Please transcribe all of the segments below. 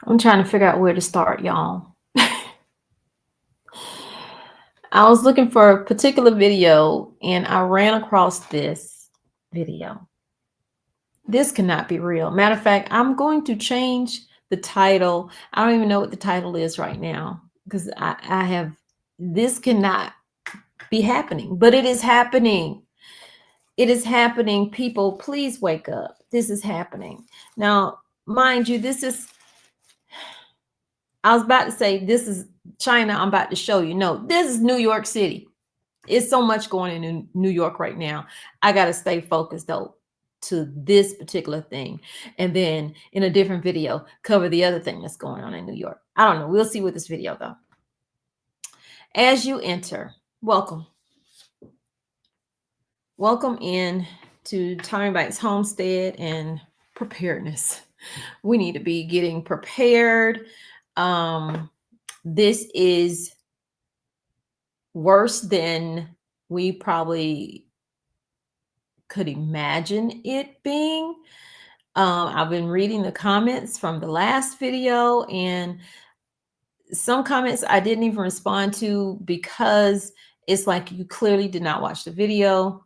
I'm trying to figure out where to start, y'all. I was looking for a particular video and I ran across this video. This cannot be real. Matter of fact, I'm going to change the title. I don't even know what the title is right now because I have, this cannot be happening, but it is happening. It is happening. People, please wake up. This is happening. Now, mind you, this is, I was about to say, this is China. I'm about to show you. No, this is New York City. It's so much going on in New York right now. I got to stay focused though to this particular thing. And then in a different video, cover the other thing that's going on in New York. I don't know. We'll see with this video though. As you enter, welcome. Welcome in to TOMMYBITES Homestead and preparedness. We need to be getting prepared. This is worse than we probably could imagine it being. I've been reading the comments from the last video, and some comments I didn't even respond to because it's like you clearly did not watch the video.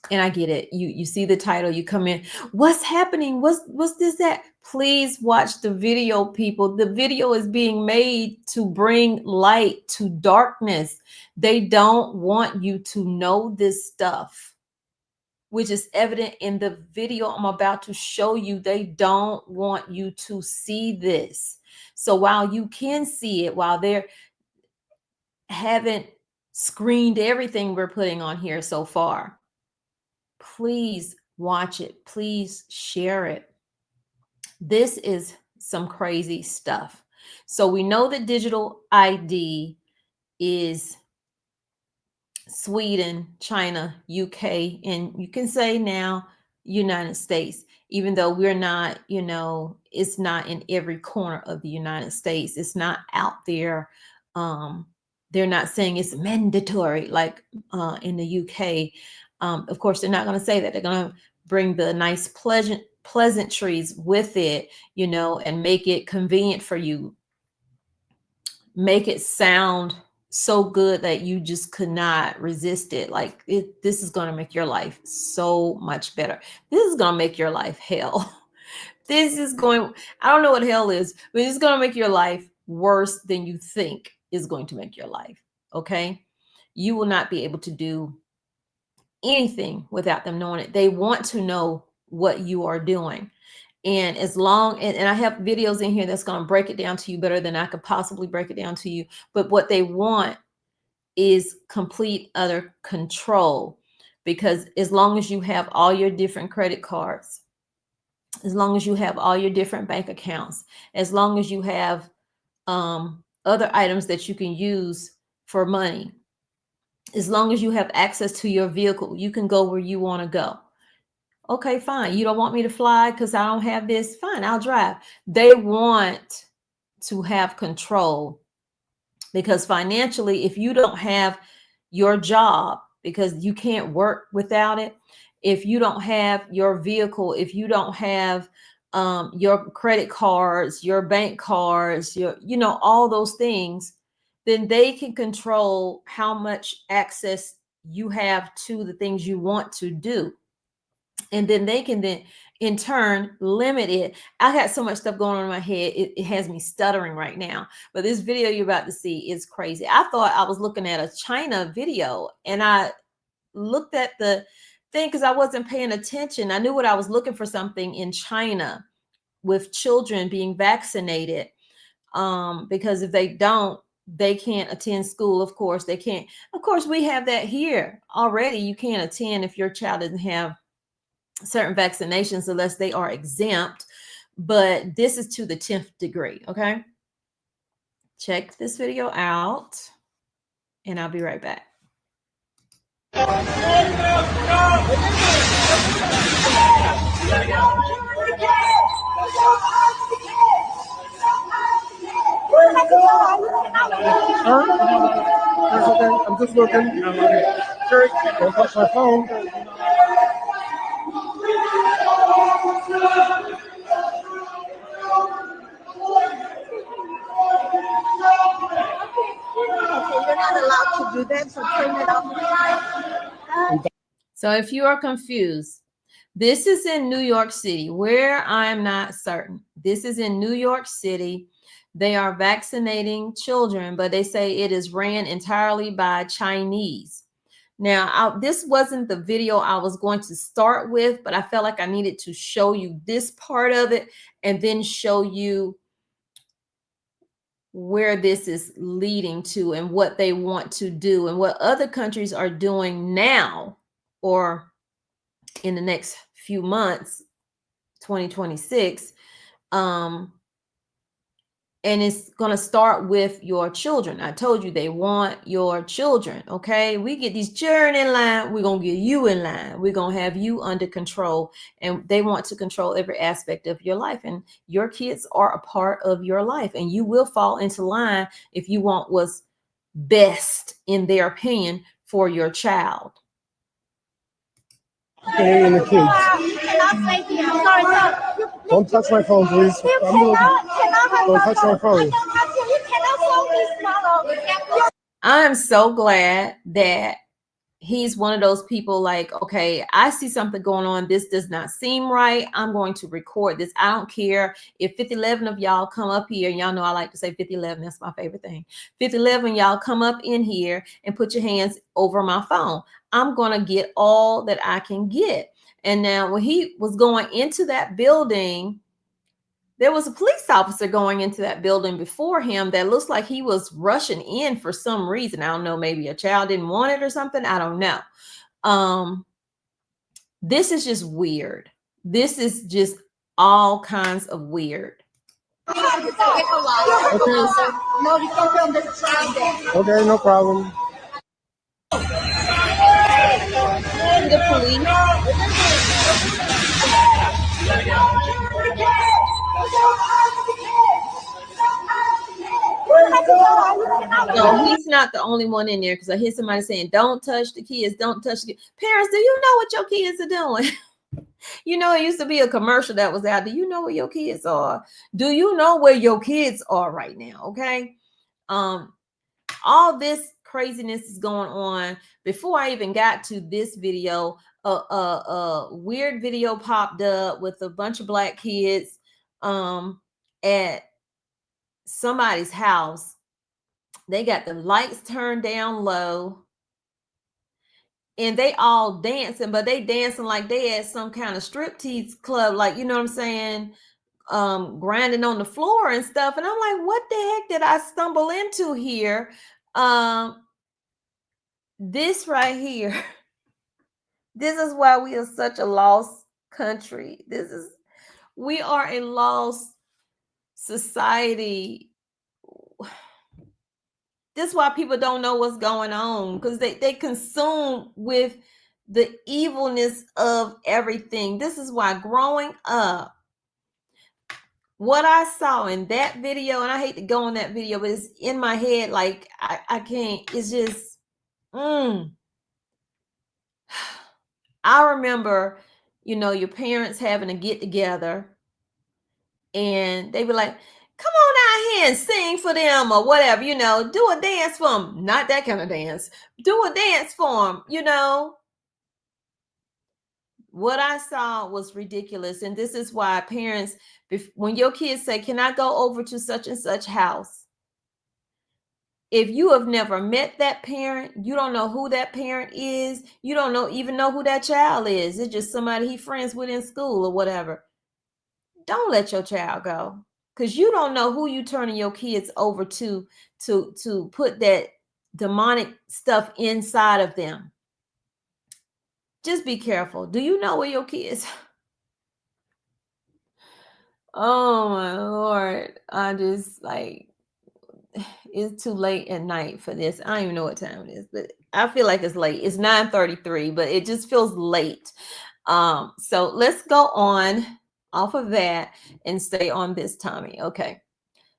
And I get it. You see the title, you come in, what's happening? What's this, that? Please watch the video, people. The video is being made to bring light to darkness. They don't want you to know this stuff, which is evident in the video I'm about to show you. They don't want you to see this. So while you can see it, while they haven't screened everything we're putting on here so far, please watch it. Please share it. This is some crazy stuff. So we know that digital ID is Sweden, China, UK, and you can say now United States, even though we're not, you know, it's not in every corner of the United States. It's not out there. They're not saying it's mandatory like in the UK. Of course, they're not going to say that. They're going to bring the nice pleasantries with it, you know, and make it convenient for you. Make it sound so good that you just could not resist it. Like this is going to make your life so much better. This is going to make your life hell. This is going, I don't know what hell is, but it's going to make your life worse than you think is going to make your life. Okay. You will not be able to do anything without them knowing it. They want to know what you are doing. And as long, and I have videos in here that's going to break it down to you better than I could possibly break it down to you. But what they want is complete utter control, because as long as you have all your different credit cards, as long as you have all your different bank accounts, as long as you have other items that you can use for money, as long as you have access to your vehicle, you can go where you want to go. Okay, fine. You don't want me to fly because I don't have this? Fine, I'll drive. They want to have control, because financially, if you don't have your job, because you can't work without it, if you don't have your vehicle, if you don't have your credit cards, your bank cards, your, you know, all those things, then they can control how much access you have to the things you want to do. And then they can then in turn limit it. I got so much stuff going on in my head, it has me stuttering right now. But this video you're about to see is crazy. I thought I was looking at a China video, and I looked at the thing because I wasn't paying attention. I knew what I was looking for, something in China with children being vaccinated, because if they don't, they can't attend school. Of course they can't. Of course we have that here already. You can't attend if your child doesn't have certain vaccinations unless they are exempt, but this is to the 10th degree. Okay, check this video out and I'll be right back. That's okay. I'm just looking. Sure, don't touch my phone. So if you are confused, this is in New York City, where I'm not certain. This is in New York City. They are vaccinating children, but they say it is ran entirely by Chinese. Now, this wasn't the video I was going to start with, but I felt like I needed to show you this part of it and then show you where this is leading to and what they want to do and what other countries are doing now or in the next few months, 2026. And it's going to start with your children. I told you they want your children. Okay. We get these children in line. We're going to get you in line. We're going to have you under control. And they want to control every aspect of your life. And your kids are a part of your life. And you will fall into line if you want what's best, in their opinion, for your child. Okay, and the kids. Don't touch my phone, please. Don't touch my phone. I'm so glad that he's one of those people like, okay, I see something going on. This does not seem right. I'm going to record this. I don't care if 5011 of y'all come up here. Y'all know I like to say 5011. That's my favorite thing. 5011, y'all come up in here and put your hands over my phone. I'm going to get all that I can get. And now when he was going into that building, there was a police officer going into that building before him that looks like he was rushing in for some reason. I don't know, maybe a child didn't want it or something. I don't know. This is just weird. This is just all kinds of weird. Okay, no problem. The police. No, he's not the only one in there, because I hear somebody saying, don't touch the kids, don't touch the kids. Parents, do you know what your kids are doing? You know, it used to be a commercial that was out. Do you know where your kids are? Do you know where your kids are right now? Okay. All this craziness is going on. Before I even got to this video, a weird video popped up with a bunch of black kids at somebody's house. They got the lights turned down low and they all dancing, but they dancing like they at some kind of striptease club, like, you know what I'm saying, grinding on the floor and stuff. And I'm like, what the heck did I stumble into here? This right here, this is why we are such a lost country. We are a lost society. This is why people don't know what's going on, because they consume with the evilness of everything. This is why growing up, what I saw in that video, and I hate to go on that video, but it's in my head, like I can't, it's just, I remember, you know, your parents having to get together and they be like, come on out here and sing for them or whatever, you know, do a dance for them. Not that kind of dance. Do a dance for them, you know. What I saw was ridiculous. And this is why parents, when your kids say, can I go over to such and such house? If you have never met that parent, you don't know who that parent is. You don't even know who that child is. It's just somebody he friends with in school or whatever. Don't let your child go, because you don't know who you turning your kids over to put that demonic stuff inside of them. Just be careful. Do you know where your kids? Oh my Lord. I just like, it's too late at night for this. I don't even know what time it is, but I feel like it's late. It's 9:33, but it just feels late. So let's go on off of that and stay on this, Tommy. Okay.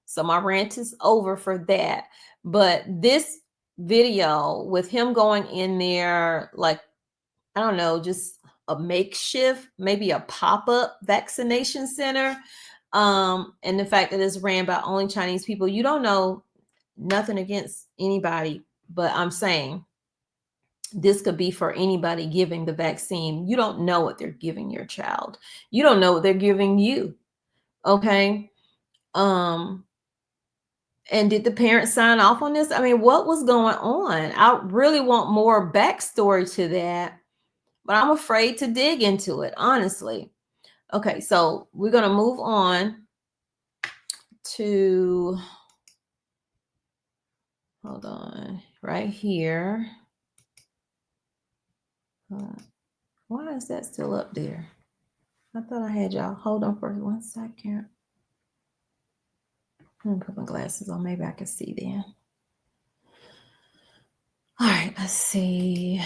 So my rant is over for that. But this video with him going in there, like, I don't know, just a makeshift, maybe a pop-up vaccination center. And the fact that it's ran by only Chinese people, you don't know, nothing against anybody, but I'm saying This could be for anybody giving the vaccine. You don't know what they're giving your child. You don't know what they're giving you. Okay. And did the parents sign off on this? I mean, what was going on? I really want more backstory to that, but I'm afraid to dig into it, honestly. Okay, so we're going to move on to, hold on, right here. Why is that still up there? I thought I had y'all. Hold on for 1 second. I'm going to put my glasses on. Maybe I can see then. All right, let's see.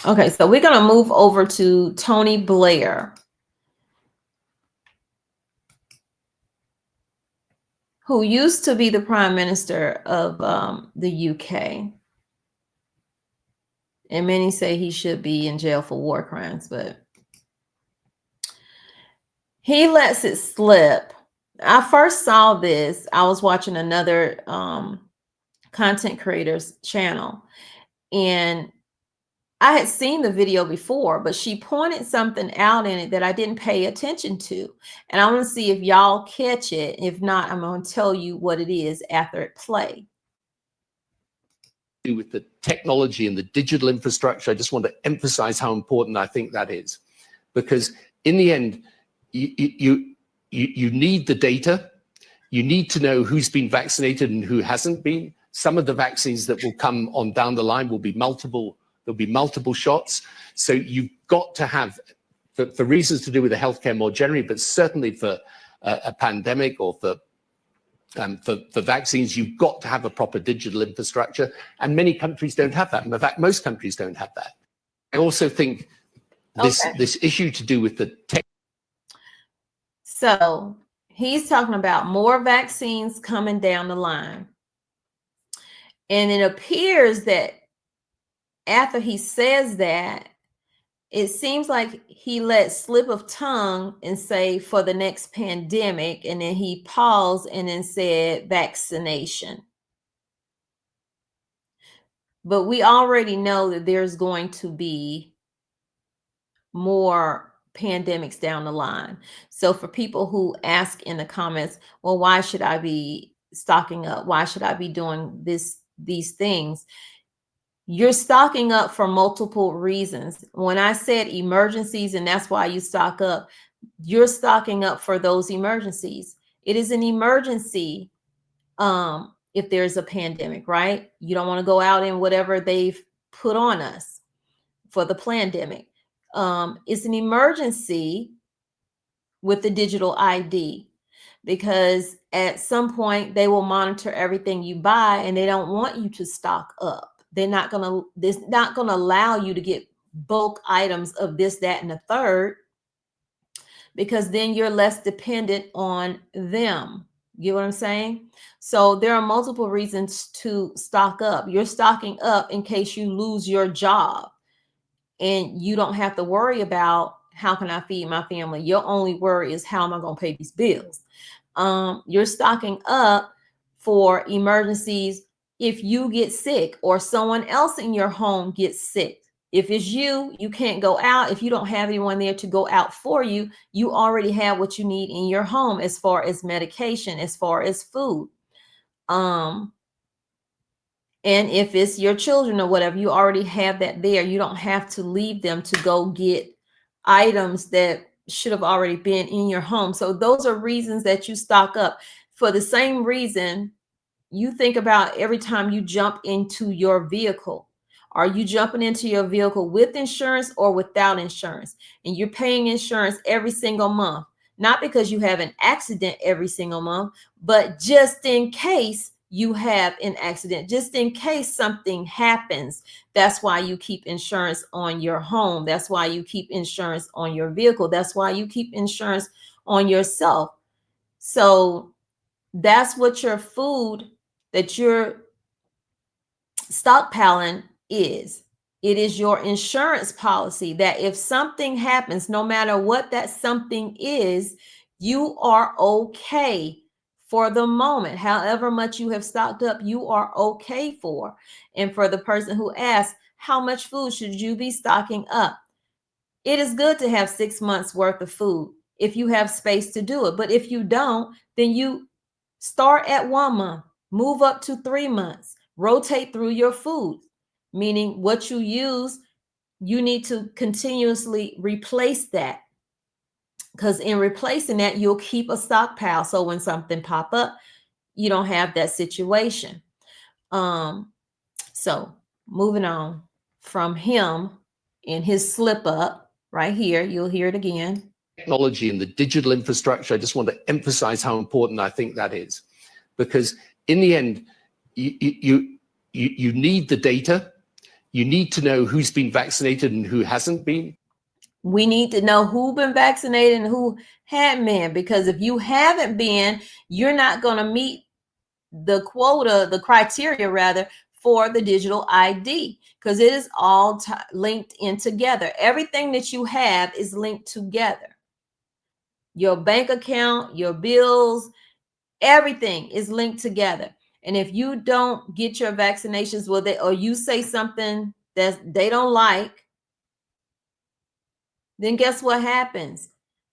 Okay, so we're going to move over to Tony Blair, who used to be the Prime Minister of the UK. And many say he should be in jail for war crimes, but he lets it slip. I first saw this, I was watching another content creator's channel, and I had seen the video before, but she pointed something out in it that I didn't pay attention to. And I want to see if y'all catch it. If not, I'm going to tell you what it is after it plays. With the technology and the digital infrastructure, I just want to emphasize how important I think that is, because in the end, you need the data. You need to know who's been vaccinated and who hasn't been. Some of the vaccines that will come on down the line will be multiple. There'll be multiple shots. So you've got to have, for reasons to do with the healthcare more generally, but certainly for a pandemic or for vaccines, you've got to have a proper digital infrastructure, and many countries don't have that. In fact, most countries don't have that. I also think this issue to do with the tech. So he's talking about more vaccines coming down the line. And it appears that after he says that, it seems like he let slip of tongue and say for the next pandemic, and then he paused and then said vaccination. But we already know that there's going to be more pandemics down the line. So for people who ask in the comments, well, why should I be stocking up? Why should I be doing these things? You're stocking up for multiple reasons. When I said emergencies, and that's why you stock up, you're stocking up for those emergencies. It is an emergency if there's a pandemic, right? You don't want to go out in whatever they've put on us for the pandemic. It's an emergency with the digital ID, because at some point they will monitor everything you buy, and they don't want you to stock up. They're not gonna allow you to get bulk items of this, that, and the third, because then you're less dependent on them. You know what I'm saying? So there are multiple reasons to stock up. You're stocking up in case you lose your job, and you don't have to worry about how can I feed my family. Your only worry is how am I going to pay these bills? You're stocking up for emergencies if you get sick or someone else in your home gets sick. If it's you can't go out. If you don't have anyone there to go out for you, you already have what you need in your home as far as medication, as far as food. And if it's your children or whatever, you already have that there. You don't have to leave them to go get items that should have already been in your home. So those are reasons that you stock up. For the same reason, you think about every time you jump into your vehicle. Are you jumping into your vehicle with insurance or without insurance? And you're paying insurance every single month, not because you have an accident every single month, but just in case you have an accident, just in case something happens. That's why you keep insurance on your home. That's why you keep insurance on your vehicle. That's why you keep insurance on yourself. So that's what your food that you're stockpiling is. It is your insurance policy that if something happens, no matter what that something is, you are okay for the moment. However much you have stocked up, you are okay for. And for the person who asks, how much food should you be stocking up? It is good to have 6 months worth of food if you have space to do it. But if you don't, then you start at 1 month, move up to 3 months, rotate through your food, meaning what you use, you need to continuously replace that. Because in replacing that, you'll keep a stockpile. So when something pop up, you don't have that situation. So moving on from him in his slip up right here, you'll hear it again. Technology and the digital infrastructure, I just want to emphasize how important I think that is, because in the end, you need the data. You need to know who's been vaccinated and who hasn't been. We need to know who been vaccinated and who hadn't been, because if you haven't been, you're not going to meet the quota, the criteria rather, for the digital ID, because it is all linked in together. Everything that you have is linked together. Your bank account, your bills, everything is linked together. And if you don't get your vaccinations, or you say something that they don't like, then guess what happens?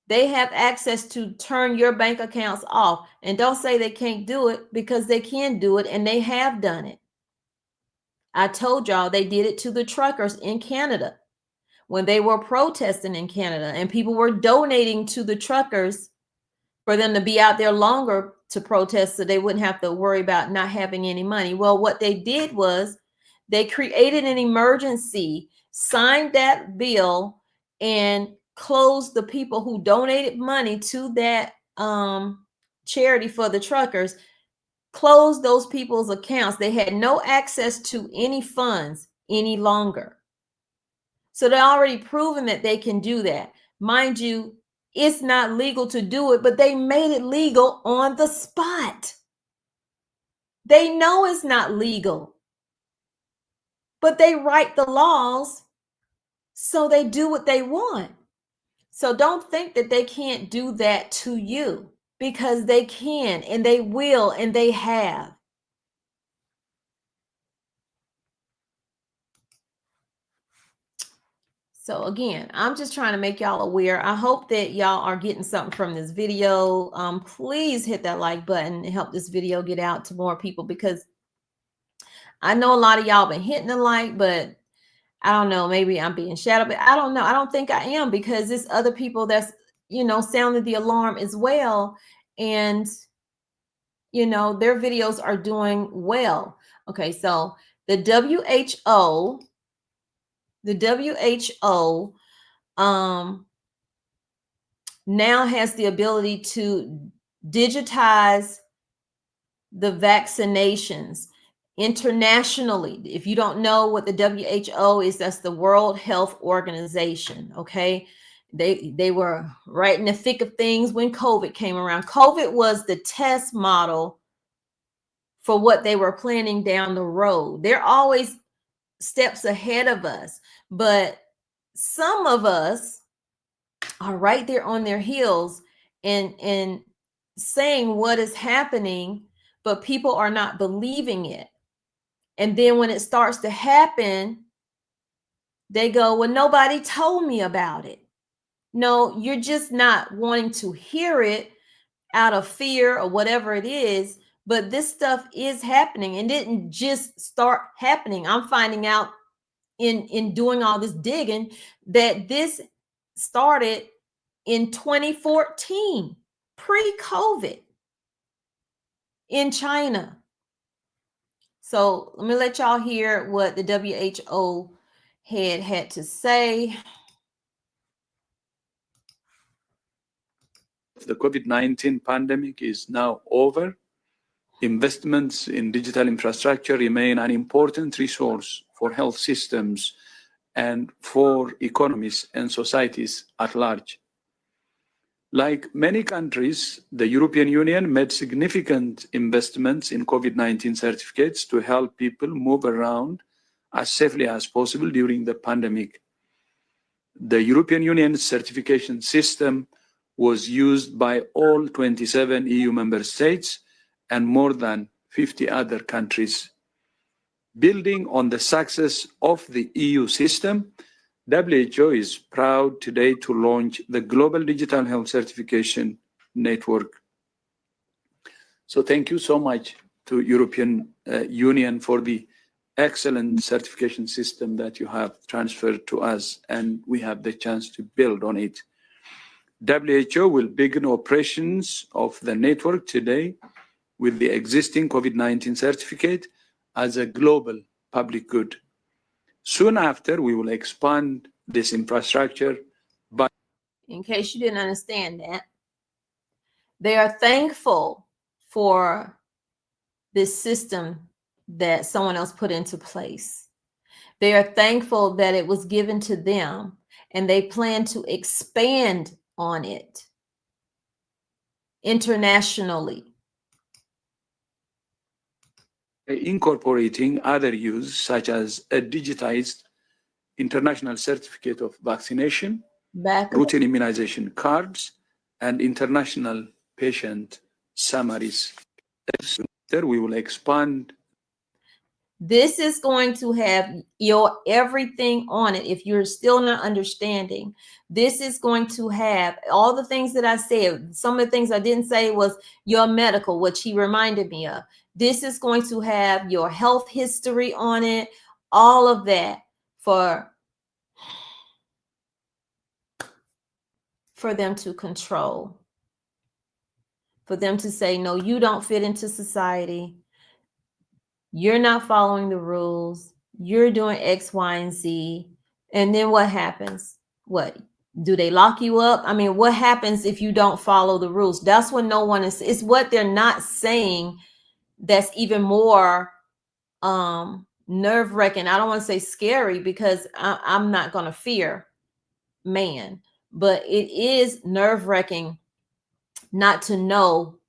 They have access to turn your bank accounts off. And don't say they can't do it, because they can do it, and they have done it. I told y'all they did it to the truckers in Canada when they were protesting in Canada, and people were donating to the truckers for them to be out there longer to protest so they wouldn't have to worry about not having any money. Well, what they did was they created an emergency, signed that bill, and closed the people who donated money to that charity for the truckers, closed those people's accounts. They had no access to any funds any longer. So they're already proven that they can do that. Mind you, it's not legal to do it, but they made it legal on the spot. They know it's not legal, but they write the laws so they do what they want. So don't think that they can't do that to you, because they can, and they will, and they have. So again, I'm just trying to make y'all aware. I hope that y'all are getting something from this video. Please hit that like button and help this video get out to more people, because I know a lot of y'all been hitting the like, but I don't know, maybe I'm being shadowed, but I don't know. I don't think I am, because there's other people that's, sounded the alarm as well. And, their videos are doing well. Okay, so the WHO now has the ability to digitize the vaccinations internationally. If you don't know what the WHO is, that's the World Health Organization. Okay, they were right in the thick of things when COVID came around. COVID was the test model for what they were planning down the road. They're always steps ahead of us, but some of us are right there on their heels and saying what is happening, but people are not believing it. And then when it starts to happen, they go, well, nobody told me about it. No, you're just not wanting to hear it out of fear or whatever it is. But this stuff is happening, and didn't just start happening. I'm finding out in doing all this digging that this started in 2014, pre-COVID, in China. So let me let y'all hear what the WHO head had to say. The COVID-19 pandemic is now over. Investments in digital infrastructure remain an important resource for health systems and for economies and societies at large. Like many countries, the European Union made significant investments in COVID-19 certificates to help people move around as safely as possible during the pandemic. The European Union certification system was used by all 27 EU member states and more than 50 other countries. Building on the success of the EU system, WHO is proud today to launch the Global Digital Health Certification Network. So thank you so much to European Union for the excellent certification system that you have transferred to us, and we have the chance to build on it. WHO will begin operations of the network today with the existing COVID-19 certificate as a global public good. Soon after, we will expand this infrastructure by... In case you didn't understand that, they are thankful for this system that someone else put into place. They are thankful that it was given to them, and they plan to expand on it internationally. Incorporating other use, such as a digitized international certificate of vaccination, routine immunization cards, and international patient summaries. We will expand. This is going to have your everything on it. If you're still not understanding, this is going to have all the things that I said. Some of the things I didn't say was your medical, which he reminded me of. This is going to have your health history on it, all of that for them to control, for them to say, no, you don't fit into society. You're not following the rules. You're doing X, Y, and Z. And then what happens? What? Do they lock you up? I mean, what happens if you don't follow the rules? That's what no one is. It's what they're not saying that's even more nerve-wracking. I don't want to say scary, because I'm not going to fear man, but it is nerve-wracking not to know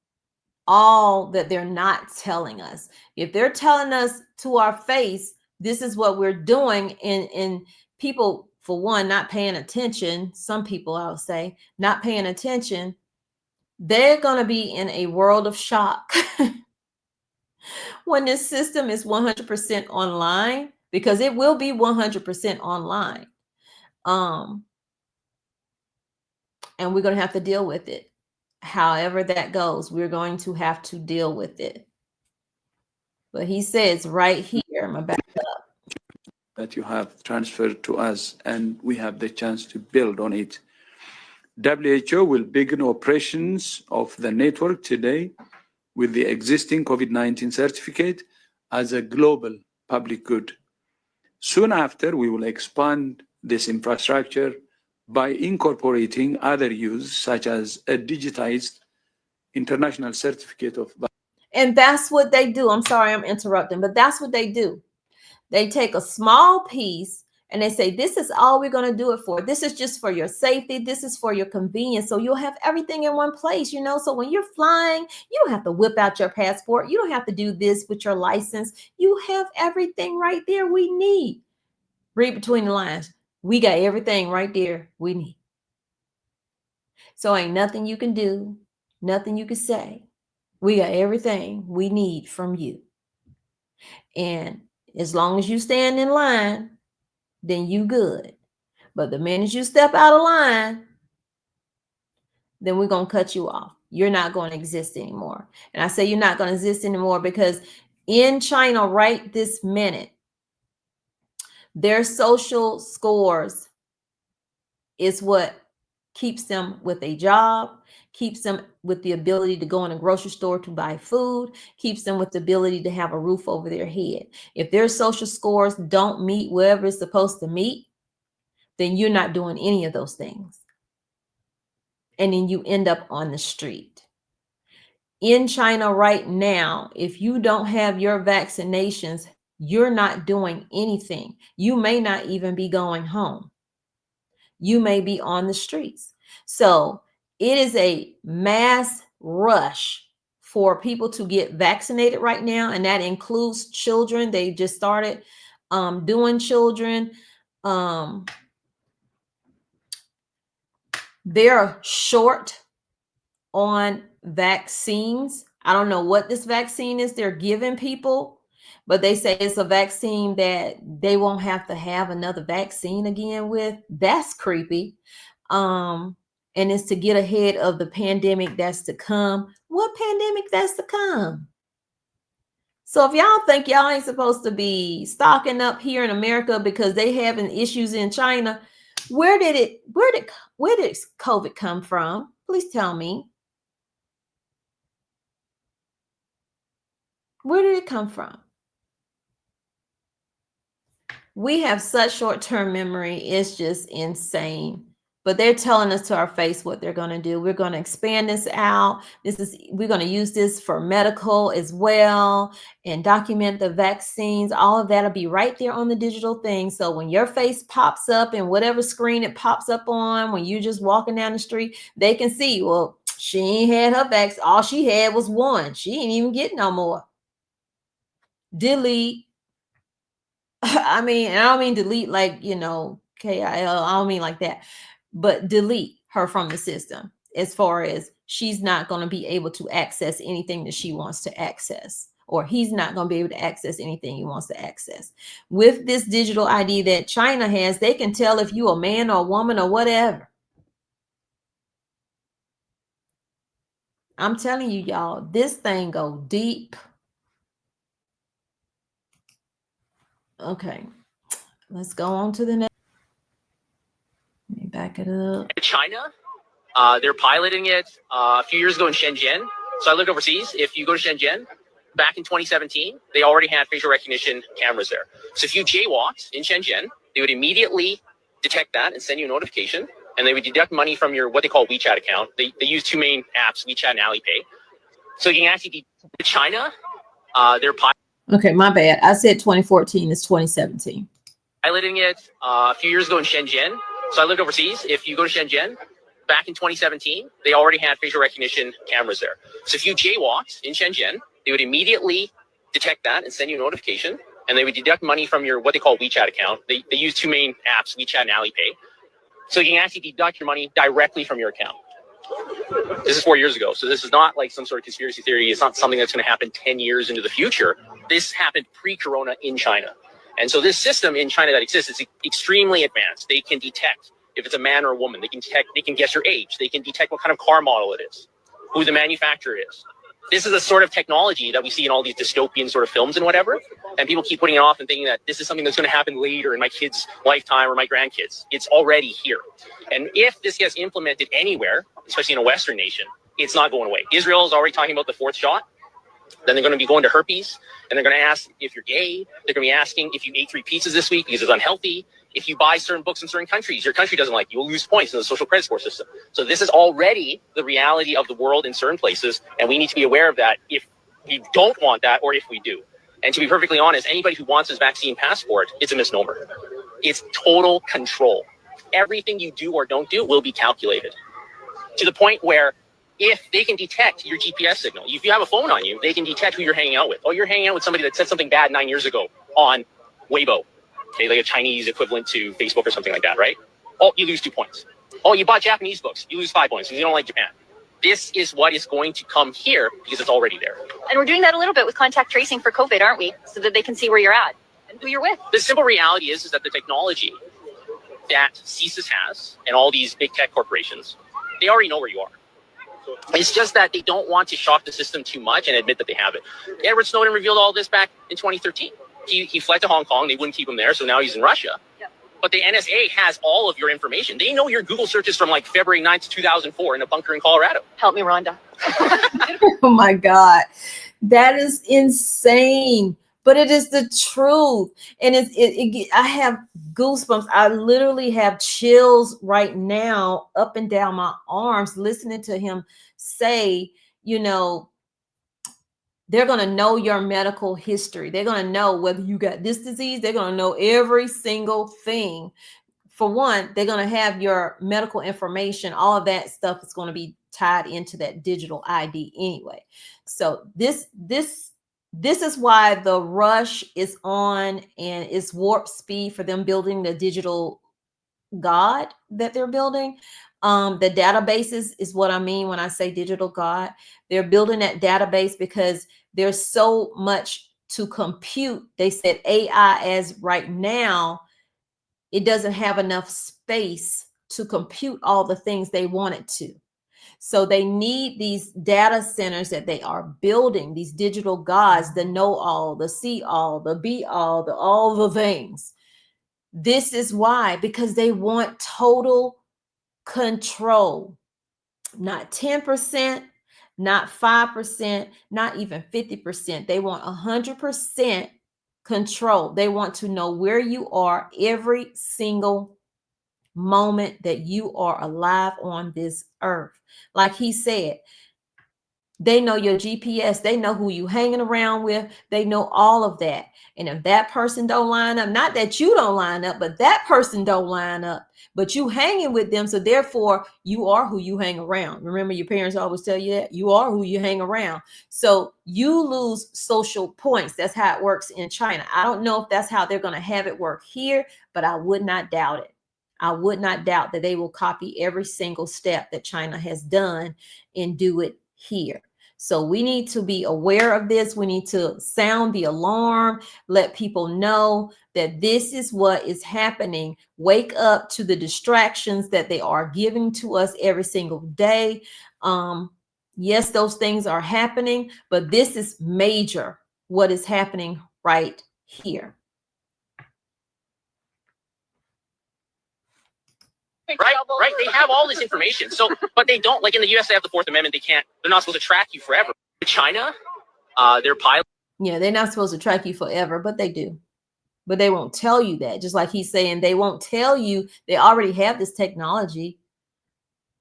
all that they're not telling us. If they're telling us to our face, this is what we're doing, and people, for one, not paying attention, some people, I'll say, not paying attention, they're going to be in a world of shock when this system is 100% online, because it will be 100% online. And we're going to have to deal with it. However that goes, we're going to have to deal with it. But he says right here, I'm going to back up, that you have transferred to us, and we have the chance to build on it. WHO will begin operations of the network today with the existing COVID-19 certificate as a global public good. Soon after, we will expand this infrastructure by incorporating other use, such as a digitized international certificate of... And that's what they do. I'm sorry I'm interrupting, but that's what they do. They take a small piece and they say, this is all we're going to do it for. This is just for your safety. This is for your convenience. So you'll have everything in one place, you know. So when you're flying, you don't have to whip out your passport. You don't have to do this with your license. You have everything right there we need. Read between the lines. We got everything right there we need. So ain't nothing you can do, nothing you can say. We got everything we need from you. And as long as you stand in line, then you good. But the minute you step out of line, then we're going to cut you off. You're not going to exist anymore. And I say you're not going to exist anymore because in China right this minute, their social scores is what keeps them with a job, keeps them with the ability to go in a grocery store to buy food, keeps them with the ability to have a roof over their head. If their social scores don't meet wherever it's supposed to meet, then you're not doing any of those things. And then you end up on the street. In China right now, if you don't have your vaccinations, you're not doing anything. You may not even be going home. You may be on the streets. So it is a mass rush for people to get vaccinated right now. And that includes children. They just started doing children. They're short on vaccines. I don't know what this vaccine is they're giving people, but they say it's a vaccine that they won't have to have another vaccine again with. That's creepy. And it's to get ahead of the pandemic that's to come. What pandemic that's to come? So if y'all think y'all ain't supposed to be stocking up here in America because they having issues in China, where did COVID come from? Please tell me. Where did it come from? We have such short-term memory. It's just insane. But they're telling us to our face what they're going to do. We're going to expand this out. We're going to use this for medical as well and document the vaccines. All of that'll be right there on the digital thing. So when your face pops up in whatever screen it pops up on, when you're just walking down the street, they can see, well, she ain't had her vaccine. All she had was one. She ain't even get no more. Delete. I mean, I don't mean delete like, KIL. I don't mean like that, but delete her from the system as far as she's not going to be able to access anything that she wants to access, or he's not going to be able to access anything he wants to access. With this digital ID that China has, they can tell if you a man or a woman or whatever. I'm telling you, y'all, this thing go deep. Okay. Let's go on to the next. Let me back it up. China, they're piloting it a few years ago in Shenzhen. So I lived overseas. If you go to Shenzhen, back in 2017, they already had facial recognition cameras there. So if you jaywalked in Shenzhen, they would immediately detect that and send you a notification. And they would deduct money from your what they call WeChat account. They use two main apps, WeChat and Alipay. So you can actually China, they're okay, my bad. I said 2014. It's 2017. piloting it a few years ago in Shenzhen. So I lived overseas. If you go to Shenzhen, back in 2017, they already had facial recognition cameras there. So if you jaywalked in Shenzhen, they would immediately detect that and send you a notification. And they would deduct money from your what they call WeChat account. They use two main apps, WeChat and Alipay. So you can actually deduct your money directly from your account. This is 4 years ago. So this is not like some sort of conspiracy theory. It's not something that's going to happen 10 years into the future. This happened pre-corona in China. And so this system in China that exists is extremely advanced. They can detect if it's a man or a woman. They can guess your age. They can detect what kind of car model it is, who the manufacturer is. This is the sort of technology that we see in all these dystopian sort of films and whatever. And people keep putting it off and thinking that this is something that's going to happen later in my kids' lifetime or my grandkids. It's already here. And if this gets implemented anywhere, especially in a Western nation, it's not going away. Israel is already talking about the fourth shot. Then they're going to be going to herpes, and they're going to ask if you're gay. They're going to be asking if you ate 3 pizzas this week because it's unhealthy. If you buy certain books in certain countries, your country doesn't like you, you'll lose points in the social credit score system. So this is already the reality of the world in certain places, and we need to be aware of that if we don't want that or if we do. And to be perfectly honest, anybody who wants this vaccine passport, it's a misnomer. It's total control. Everything you do or don't do will be calculated to the point where if they can detect your GPS signal, if you have a phone on you, they can detect who you're hanging out with. Oh, you're hanging out with somebody that said something bad 9 years ago on Weibo, okay, like a Chinese equivalent to Facebook or something like that, right? Oh, you lose 2 points. Oh, you bought Japanese books, you lose 5 points because you don't like Japan. This is what is going to come here because it's already there. And we're doing that a little bit with contact tracing for COVID, aren't we? So that they can see where you're at and who you're with. The simple reality is that the technology that CSIS has and all these big tech corporations, they already know where you are. It's just that they don't want to shock the system too much and admit that they have it. Edward Snowden revealed all this back in 2013. He fled to Hong Kong. They wouldn't keep him there, so now he's in Russia. Yeah. But the NSA has all of your information. They know your Google searches from like February 9th, 2004 in a bunker in Colorado. Help me, Rhonda. Oh my God. That is insane. But it is the truth. And I have goosebumps. I literally have chills right now up and down my arms listening to him say, they're going to know your medical history. They're going to know whether you got this disease. They're going to know every single thing. For one, they're going to have your medical information. All of that stuff is going to be tied into that digital ID anyway. So this is why the rush is on, and it's warp speed for them building the digital God that they're building. The databases is what I mean when I say digital God. They're building that database because there's so much to compute. They said AI as right now, it doesn't have enough space to compute all the things they want it to. So they need these data centers that they are building, these digital gods, the know all, the see all, the be all, all the things. This is why, because they want total control, not 10%, not 5%, not even 50%. They want 100% control. They want to know where you are every single moment that you are alive on this earth. Like he said, they know your GPS. They know who you hanging around with. They know all of that. And if that person don't line up, not that you don't line up, but that person don't line up, but you hanging with them. So therefore you are who you hang around. Remember, your parents always tell you that you are who you hang around. So you lose social points. That's how it works in China. I don't know if that's how they're going to have it work here, but I would not doubt it. I would not doubt that they will copy every single step that China has done and do it here. So we need to be aware of this. We need to sound the alarm, let people know that this is what is happening. Wake up to the distractions that they are giving to us every single day. Yes, those things are happening, but this is major, what is happening right here. Right. They have all this information. So, but they don't, like in the US, they have the Fourth Amendment. They're not supposed to track you forever. In China, they're pilots. Yeah, they're not supposed to track you forever, but they do. But they won't tell you that. Just like he's saying, they won't tell you they already have this technology.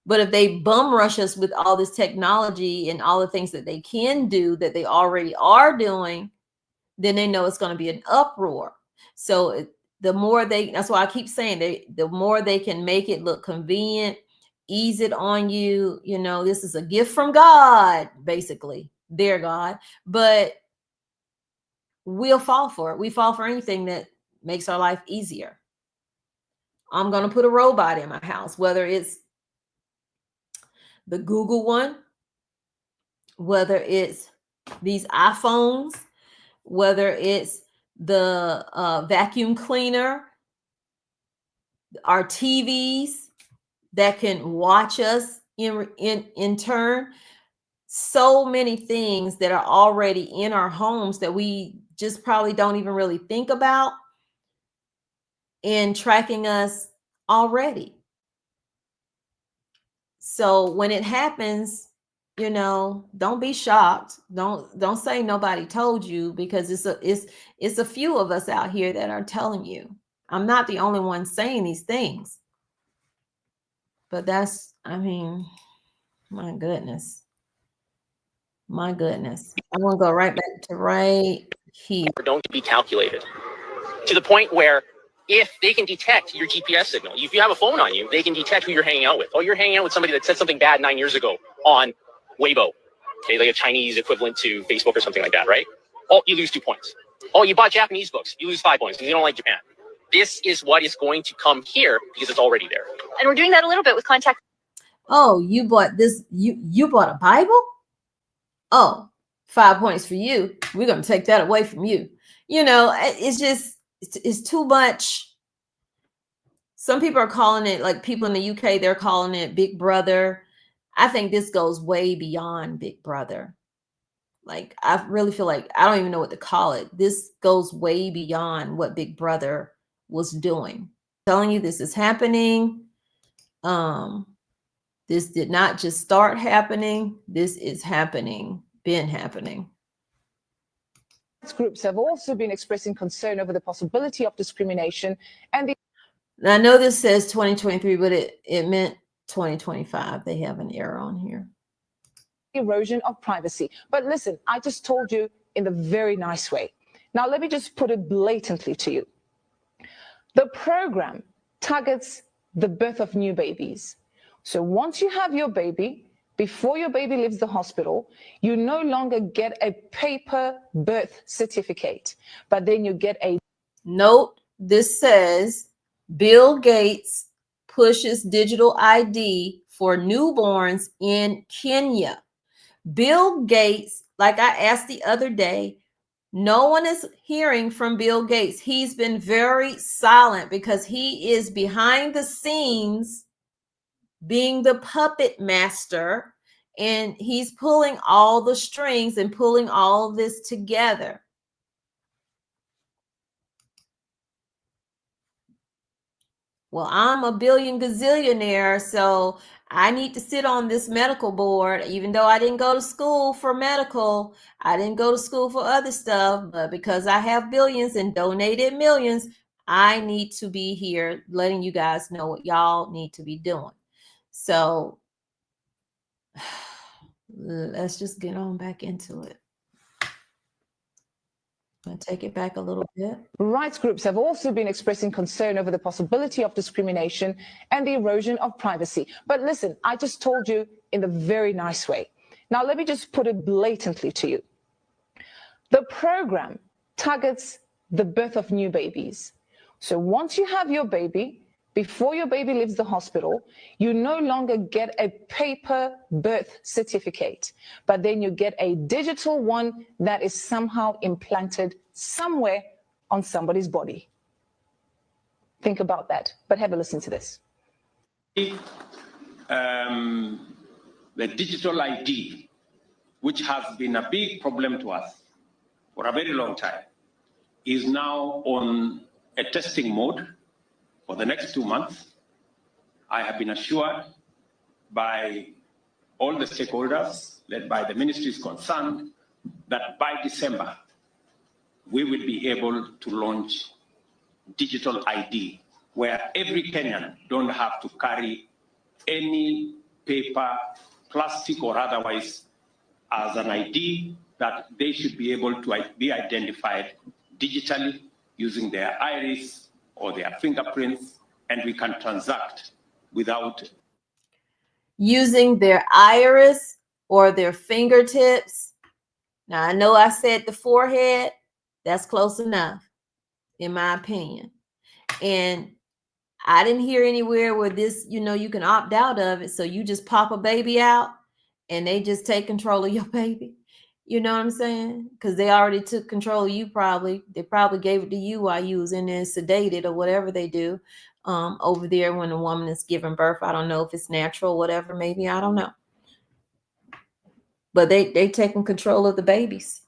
But if they bum rush us with all this technology and all the things that they can do that they already are doing, then they know it's going to be an uproar. So the more that's why I keep saying the more they can make it look convenient, ease it on you. You know, this is a gift from God, basically, their God. But we'll fall for it. We fall for anything that makes our life easier. I'm going to put a robot in my house, whether it's the Google one, whether it's these iPhones, whether it's the vacuum cleaner, our TVs that can watch us in turn. So many things that are already in our homes that we just probably don't even really think about in tracking us already. So when it happens, you know, don't be shocked. Don't say nobody told you, because it's a few of us out here that are telling you. I'm not the only one saying these things. But that's, I mean, my goodness. My goodness. I'm going to go right back to right here. Don't be calculated to the point where if they can detect your GPS signal, if you have a phone on you, they can detect who you're hanging out with. Oh, you're hanging out with somebody that said something bad 9 years ago on Weibo, okay, like a Chinese equivalent to Facebook or something like that, right? Oh, you lose 2 points. Oh, you bought Japanese books, you lose 5 points because you don't like Japan. This is what is going to come here because it's already there. And we're doing that a little bit with contact. Oh, you bought this, you bought a Bible? Oh, 5 points for you. We're going to take that away from you. You know, it's just, it's too much. Some people are calling it, like people in the UK, they're calling it Big Brother. I think this goes way beyond Big Brother. Like, I really feel like I don't even know what to call it. This goes way beyond what Big Brother was doing. I'm telling you, this is happening. This did not just start happening. This is happening, been happening. Groups have also been expressing concern over the possibility of discrimination and the Now, I know this says 2023, but it meant 2025. They have an error on here. erosion of privacy. But listen, I just told you in a very nice way. Now, let me just put it blatantly to you. The program targets the birth of new babies. So once you have your baby, before your baby leaves the hospital, you no longer get a paper birth certificate, but then you get a note. This says Bill Gates pushes digital ID for newborns in Kenya. Bill Gates, like I asked the other day, no one is hearing from Bill Gates. He's been very silent because he is behind the scenes being the puppet master, and he's pulling all the strings and pulling all of this together. Well, I'm a billion gazillionaire, so I need to sit on this medical board, even though I didn't go to school for medical. I didn't go to school for other stuff, but because I have billions and donated millions, I need to be here letting you guys know what y'all need to be doing. So let's just get on back into it. I'll take it back a little bit. Rights groups have also been expressing concern over the possibility of discrimination and the erosion of privacy. But listen, I just told you in a very nice way. Now, let me just put it blatantly to you. The program targets the birth of new babies. So once you have your baby, before your baby leaves the hospital, you no longer get a paper birth certificate, but then you get a digital one that is somehow implanted somewhere on somebody's body. Think about that, but have a listen to this. The digital ID, which has been a big problem to us for a very long time, is now on a testing mode for the next 2 months. I have been assured by all the stakeholders, led by the ministries concerned, that by December, we will be able to launch digital ID, where every Kenyan don't have to carry any paper, plastic or otherwise, as an ID, that they should be able to be identified digitally using their iris or their fingerprints, and we can transact without using their iris or their fingertips. Now, I know I said the forehead, that's close enough, in my opinion. And I didn't hear anywhere where this, you know, you can opt out of it. So you just pop a baby out and they just take control of your baby. You know what I'm saying? Because they already took control of you probably. They probably gave it to you while you was in there sedated or whatever they do over there when a woman is giving birth. I don't know if it's natural, whatever, maybe, I don't know. But they taking control of the babies.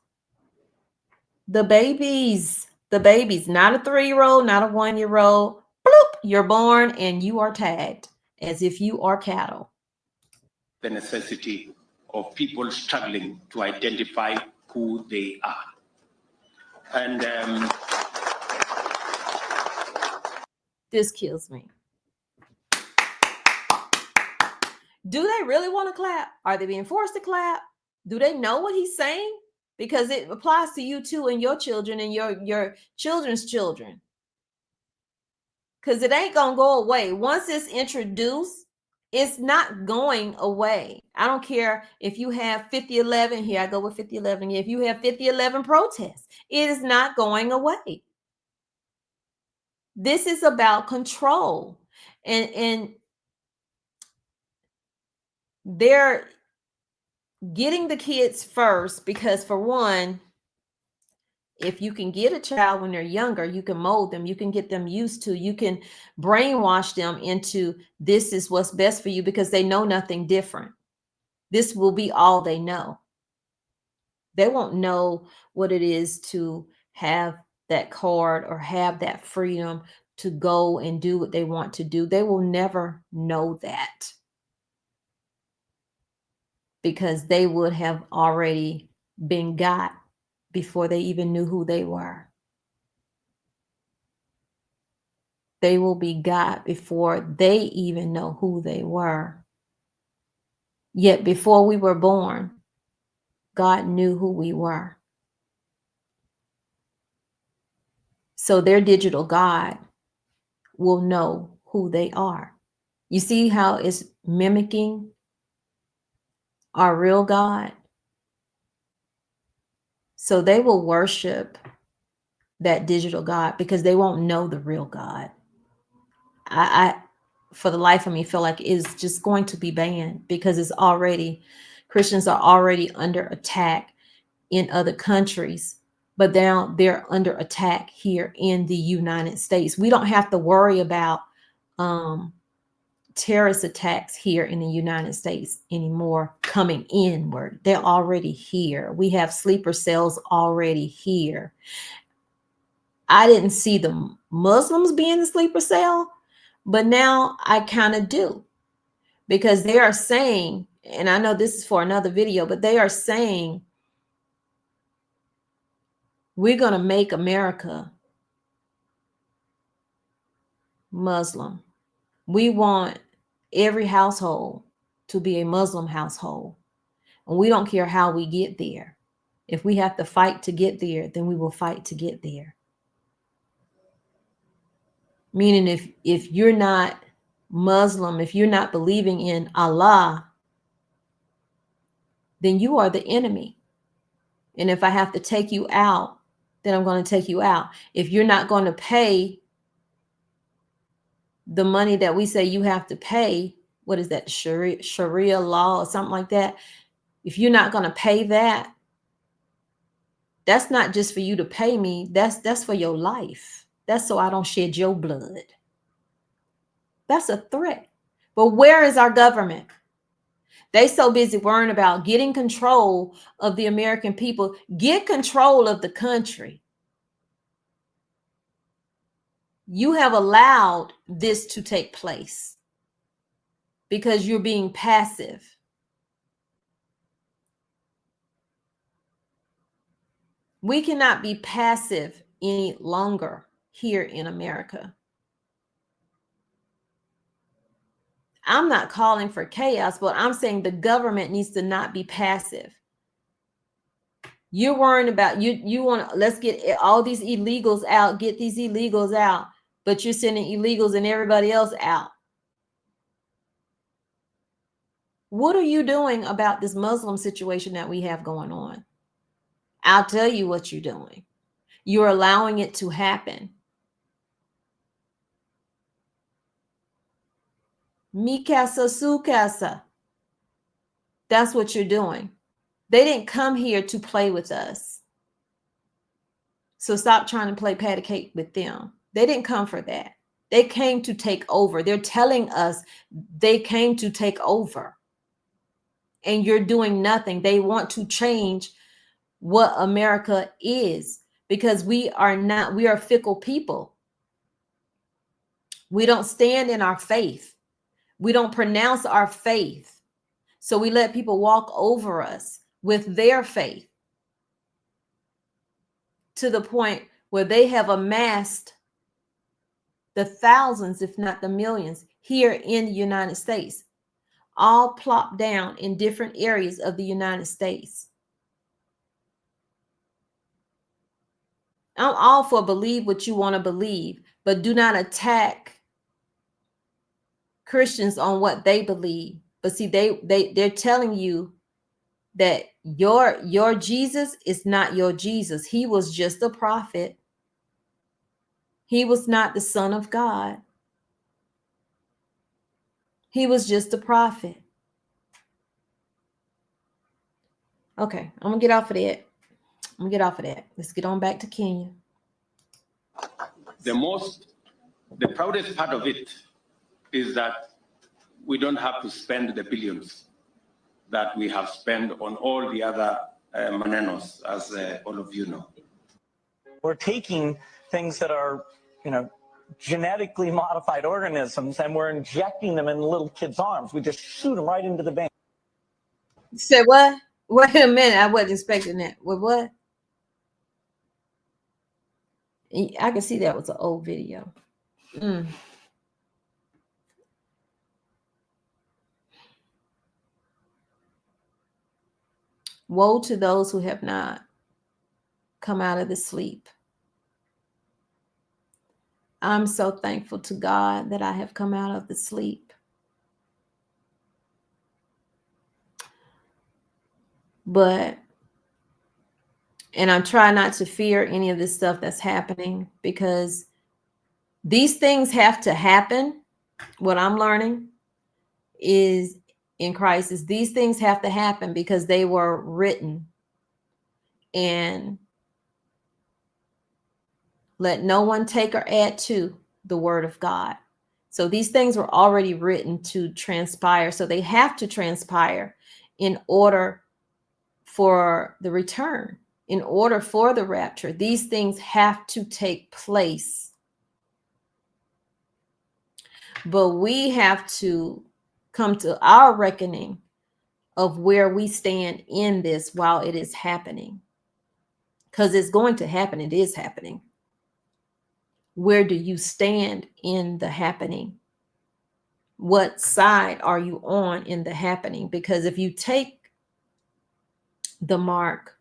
The babies, not a 3-year-old, not a 1-year-old. Bloop, you're born and you are tagged as if you are cattle. the necessity of people struggling to identify who they are. And this kills me. Do they really want to clap? Are they being forced to clap? Do they know what he's saying? Because it applies to you too and your children and your children's children. Because it ain't going to go away. Once it's introduced, it's not going away. I don't care if you have 5011. Here I go with 5011. If you have 5011 protests, it is not going away. This is about control. And they're getting the kids first because, for one, if you can get a child when they're younger, you can mold them, you can get them used to, you can brainwash them into this is what's best for you because they know nothing different. This will be all they know. They won't know what it is to have that card or have that freedom to go and do what they want to do. They will never know that because they would have already been got before they even knew who they were. They will be got before they even know who they were. Yet before we were born, God knew who we were. So their digital God will know who they are. You see how it's mimicking our real God? So they will worship that digital God because they won't know the real God. for the life of me feel like is just going to be banned, because it's already, Christians are already under attack in other countries, but now they're under attack here in the United States. We don't have to worry about terrorist attacks here in the United States anymore coming inward. They're already here. We have sleeper cells already here. I didn't see the Muslims being the sleeper cell, but now I kind of do, because they are saying, and I know this is for another video, but they are saying, we're going to make America Muslim. We want every household to be a Muslim household. And we don't care how we get there. If we have to fight to get there, then we will fight to get there. Meaning if you're not Muslim, if you're not believing in Allah, then you are the enemy. And if I have to take you out, then I'm going to take you out. If you're not going to pay the money that we say you have to pay, what is that, Sharia law or something like that? If you're not going to pay that, that's not just for you to pay me. That's for your life. That's so I don't shed your blood. That's a threat. But where is our government? They so busy worrying about getting control of the American people. Get control of the country. You have allowed this to take place because you're being passive. We cannot be passive any longer here in America. I'm not calling for chaos, but I'm saying the government needs to not be passive. You're worrying about, you want to, let's get all these illegals out, get these illegals out, but you're sending illegals and everybody else out. What are you doing about this Muslim situation that we have going on? I'll tell you what you're doing. You're allowing it to happen. Mi casa, su casa. That's what you're doing. They didn't come here to play with us. So stop trying to play patty cake with them. They didn't come for that. They came to take over. They're telling us they came to take over. And you're doing nothing. They want to change what America is, because we are fickle people. We don't stand in our faith. We don't pronounce our faith. So we let people walk over us with their faith to the point where they have amassed the thousands, if not the millions, here in the United States, all plopped down in different areas of the United States. I'm all for believe what you want to believe, but do not attack Christians on what they believe. But see, they're telling you that your Jesus is not your Jesus. He was just a prophet. He was not the Son of God. He was just a prophet. Okay, I'm gonna get off of that. Let's get on back to Kenya. The proudest part of it is that we don't have to spend the billions that we have spent on all the other manenos, as all of you know. We're taking things that are, genetically modified organisms, and we're injecting them in little kids' arms. We just shoot them right into the vein. Say what? Wait a minute. I wasn't expecting that. What? I can see that was an old video. Woe to those who have not come out of the sleep. I'm so thankful to God that I have come out of the sleep. And I'm trying not to fear any of this stuff that's happening, because these things have to happen What I'm learning is in Christ is these things have to happen because they were written. And let no one take or add to the word of God. So these things were already written to transpire. So they have to transpire in order for the return, in order for the rapture. These things have to take place. But we have to come to our reckoning of where we stand in this while it is happening. Because it's going to happen. It is happening. Where do you stand in the happening? What side are you on in the happening? Because if you take the mark,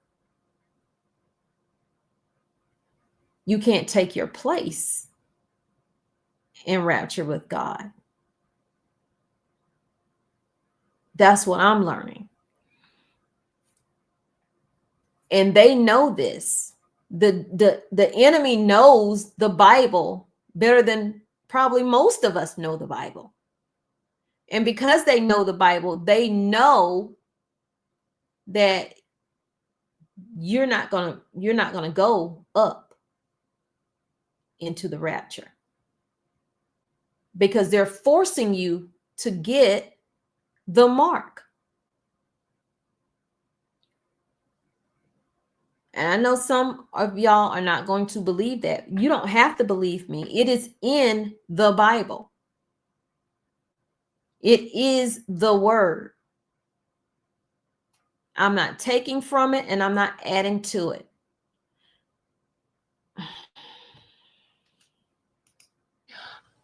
you can't take your place in rapture with God. That's what I'm learning. And they know this. The enemy knows the Bible better than probably most of us know the Bible. And because they know the Bible, they know that you're not gonna go up into the rapture, because they're forcing you to get the mark. And I know some of y'all are not going to believe that. You don't have to believe me. It is in the Bible. It is the word. I'm not taking from it and I'm not adding to it.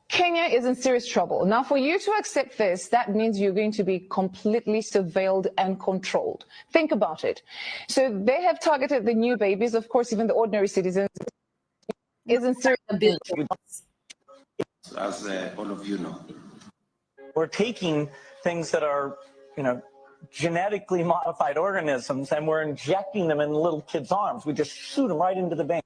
Kenya is in serious trouble. Now, for you to accept this, that means you're going to be completely surveilled and controlled. Think about it. So they have targeted the new babies, of course, even the ordinary citizens. Is in serious As all of you know. We're taking things that are, genetically modified organisms, and we're injecting them in little kids' arms. We just shoot them right into the vein.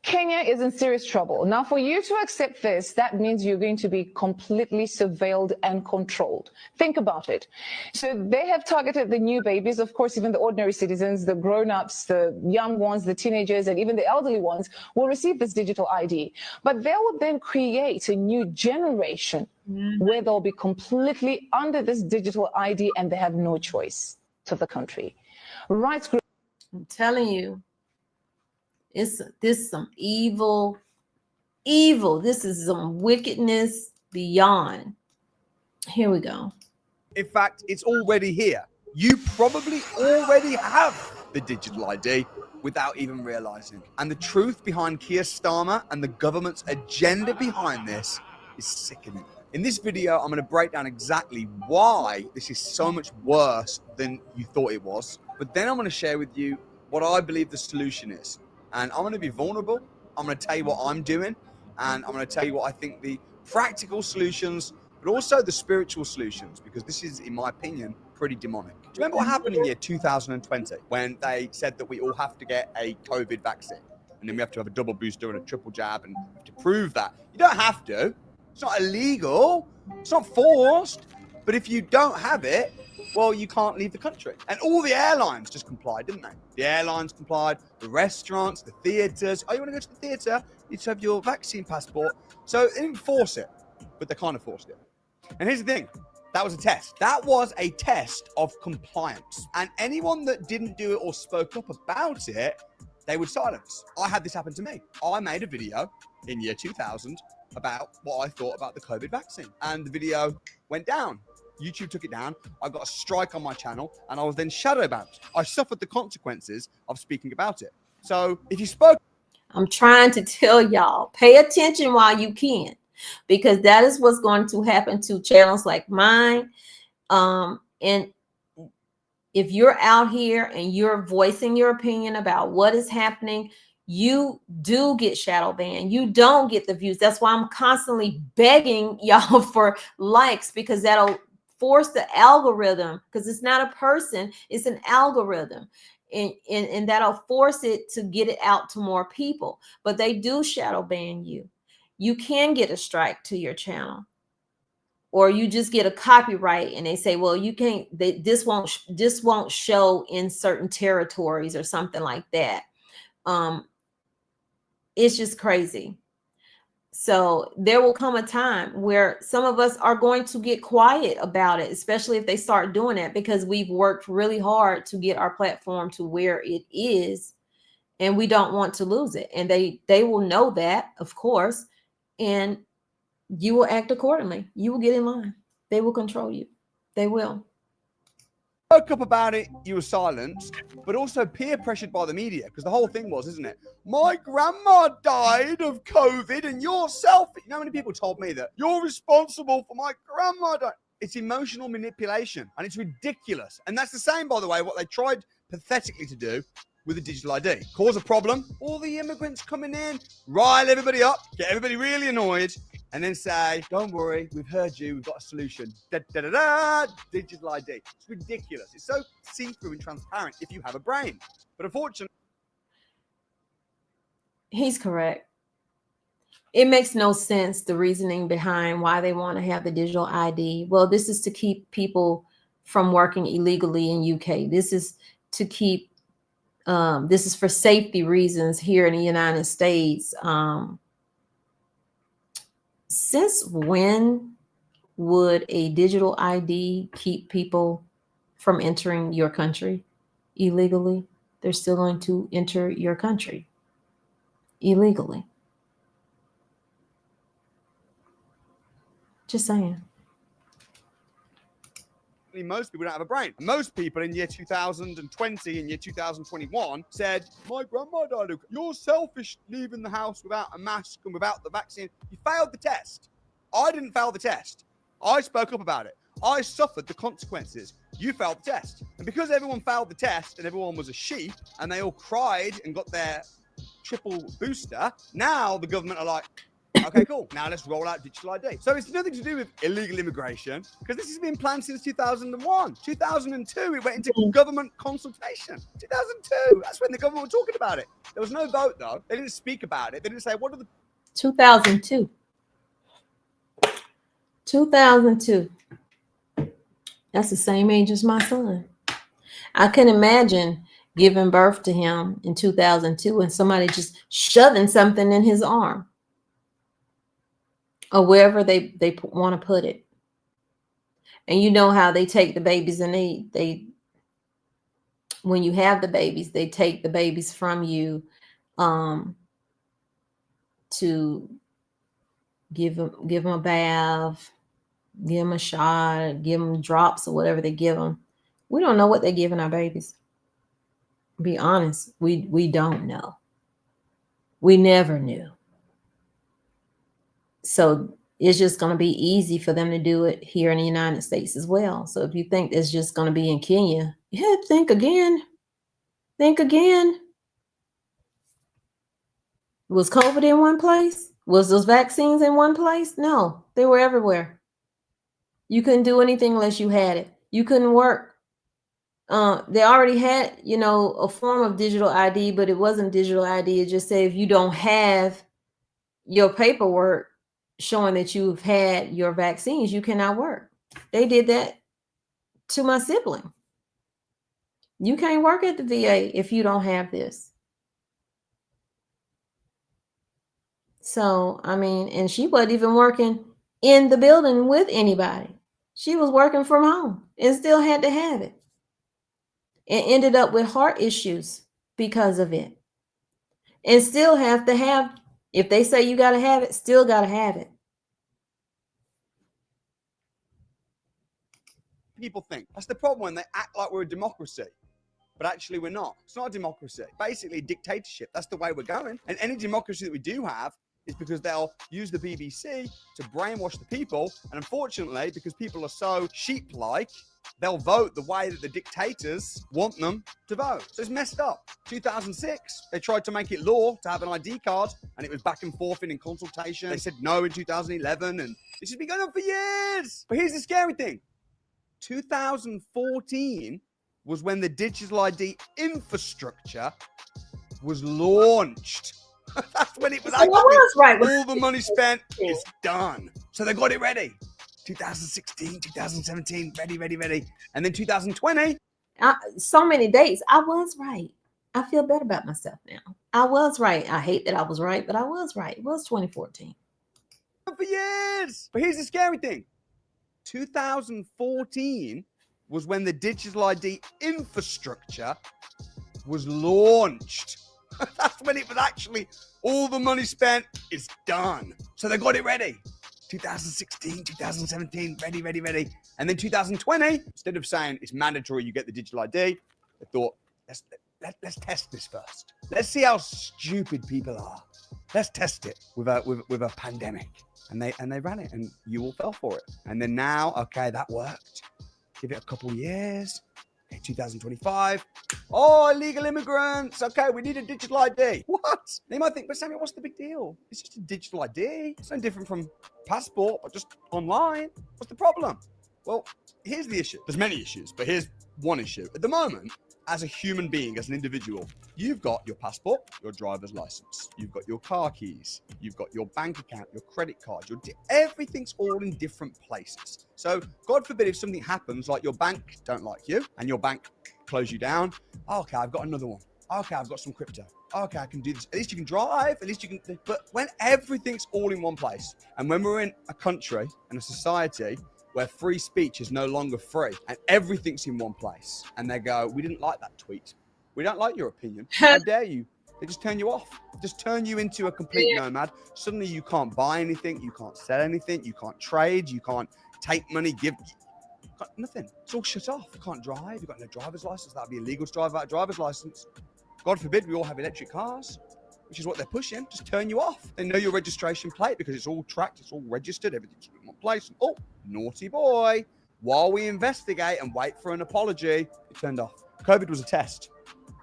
Kenya is in serious trouble. Now, for you to accept this, that means you're going to be completely surveilled and controlled. Think about it. So they have targeted the new babies, of course, even the ordinary citizens, the grown-ups, the young ones, the teenagers, and even the elderly ones will receive this digital ID. But they will then create a new generation where they'll be completely under this digital ID and they have no choice to the country. Rights group. I'm telling you. This is some evil. This is some wickedness beyond. Here we go. In fact, it's already here. You probably already have the digital ID without even realizing. And the truth behind Keir Starmer and the government's agenda behind this is sickening. In this video, I'm going to break down exactly why this is so much worse than you thought it was. But then I'm going to share with you what I believe the solution is. And I'm going to be vulnerable. I'm going to tell you what I'm doing. And I'm going to tell you what I think the practical solutions, but also the spiritual solutions, because this is, in my opinion, pretty demonic. Do you remember what happened in year 2020 when they said that we all have to get a COVID vaccine? And then we have to have a double booster and a triple jab and have to prove that. You don't have to. It's not illegal. It's not forced. But if you don't have it, well, you can't leave the country. And all the airlines just complied, didn't they? The airlines complied, the restaurants, the theaters. Oh, you want to go to the theater? You need to have your vaccine passport. So they didn't force it, but they kind of forced it. And here's the thing. That was a test. That was a test of compliance. And anyone that didn't do it or spoke up about it, they would silence. I had this happen to me. I made a video in year 2000 about what I thought about the COVID vaccine. And the video went down. YouTube took it down. I got a strike on my channel and I was then shadow banned. I suffered the consequences of speaking about it. So if you spoke... I'm trying to tell y'all, pay attention while you can, because that is what's going to happen to channels like mine. And if you're out here and you're voicing your opinion about what is happening, you do get shadow banned. You don't get the views. That's why I'm constantly begging y'all for likes, because that'll force the algorithm, because it's not a person, it's an algorithm. And that'll force it to get it out to more people. But they do shadow ban you. you can get a strike to your channel, or you just get a copyright and they say, well, you can't, this won't show in certain territories or something like that. It's just crazy. So there will come a time where some of us are going to get quiet about it, especially if they start doing it, because we've worked really hard to get our platform to where it is, and we don't want to lose it. And they will know that, of course, and you will act accordingly. You will get in line. They will control you. They will. Spoke up about it, you were silenced, but also peer pressured by the media, because the whole thing was, isn't it? My grandma died of COVID and you're selfish. You know how many people told me that? You're responsible for my grandma dying. It's emotional manipulation, and it's ridiculous. And that's the same, by the way, what they tried pathetically to do with the digital ID. Cause a problem, all the immigrants coming in, rile everybody up, get everybody really annoyed, and then say, don't worry, we've heard you, we've got a solution. Da, da, da, da, digital ID. It's ridiculous. It's so see-through and transparent if you have a brain. But unfortunately, he's correct. It makes no sense, the reasoning behind why they want to have the digital ID. Well, this is to keep people from working illegally in UK. This is to keep, this is for safety reasons here in the United States. Since when would a digital ID keep people from entering your country illegally? They're still going to enter your country illegally. Just saying. most people don't have a brain. Most people in year 2020 and year 2021 said, my grandma died. You're selfish leaving the house without a mask and without the vaccine. You failed the test. I didn't fail the test. I spoke up about it. I suffered the consequences. You failed the test. And because everyone failed the test and everyone was a sheep and they all cried and got their triple booster, now the government are like, okay, cool. Now let's roll out digital ID. So it's nothing to do with illegal immigration because this has been planned since 2001. 2002, it went into government consultation. 2002, that's when the government were talking about it. There was no vote, though. They didn't speak about it. They didn't say, what are the... 2002. 2002. That's the same age as my son. I can imagine giving birth to him in 2002 and somebody just shoving something in his arm or wherever they want to put it. And you know how they take the babies and they when you have the babies, they take the babies from you to give them a bath, give them a shot, give them drops or whatever they give them. We don't know what they're giving our babies. Be honest, we don't know. We never knew. So it's just going to be easy for them to do it here in the United States as well. So if you think it's just going to be in Kenya, yeah, think again. Think again. Was COVID in one place? Was those vaccines in one place? No, they were everywhere. You couldn't do anything unless you had it. You couldn't work. They already had, you know, a form of digital ID, but it wasn't digital ID. It just said if you don't have your paperwork showing that you've had your vaccines, you cannot work. They did that to my sibling. You can't work at the VA if you don't have this. So, I mean, and she wasn't even working in the building with anybody. She was working from home and still had to have it. And ended up with heart issues because of it. And still have to have, if they say you got to have it, still got to have it. People think. That's the problem when they act like we're a democracy. But actually we're not. It's not a democracy. Basically a dictatorship. That's the way we're going. And any democracy that we do have is because they'll use the BBC to brainwash the people. And unfortunately, because people are so sheep-like, they'll vote the way that the dictators want them to vote. So it's messed up. 2006, they tried to make it law to have an ID card, and it was back and forth in consultation. They said no in 2011, and this has been going on for years. But here's the scary thing. 2014 was when the digital ID infrastructure was launched. That's when it was So I actually was right. all the money spent is done. So they got it ready. 2016, 2017, ready. And then 2020. So many dates. I was right. I feel better about myself now. I was right. I hate that I was right, but I was right. It was 2014. For years. But here's the scary thing. 2014 was when the digital ID infrastructure was launched. That's when it was actually all the money spent is done. So they got it ready. 2016, 2017, ready. And then 2020, instead of saying it's mandatory you get the digital ID, they thought, let's test this first. Let's see how stupid people are. Let's test it with a pandemic. And they ran it, and you all fell for it. And then now, okay, that worked. Give it a couple years. Okay, 2025. Oh, illegal immigrants. Okay, we need a digital ID. What? They might think, but Samuel, what's the big deal? It's just a digital ID. It's no different from passport, but just online. What's the problem? Well, here's the issue. There's many issues, but here's one issue. At the moment, as a human being, as an individual, you've got your passport, your driver's license, you've got your car keys, you've got your bank account, your credit card, everything's all in different places. So God forbid if something happens, like your bank don't like you and your bank close you down. Oh, okay, I've got another one. Okay, I've got some crypto. Okay, I can do this. At least you can drive. At least you can. But when everything's all in one place, and when we're in a country and a society where free speech is no longer free and everything's in one place, and they go, we didn't like that tweet. We don't like your opinion. How dare you? They just turn you off. Just turn you into a complete nomad. Suddenly you can't buy anything. You can't sell anything. You can't trade. You can't take money, give. Got nothing. It's all shut off. You can't drive. You've got no driver's license. That'd be illegal to drive without a driver's license. God forbid we all have electric cars, which is what they're pushing. Just turn you off. They know your registration plate because it's all tracked. It's all registered. Everything's in one place. Oh, naughty boy. While we investigate and wait for an apology, it turned off. COVID was a test.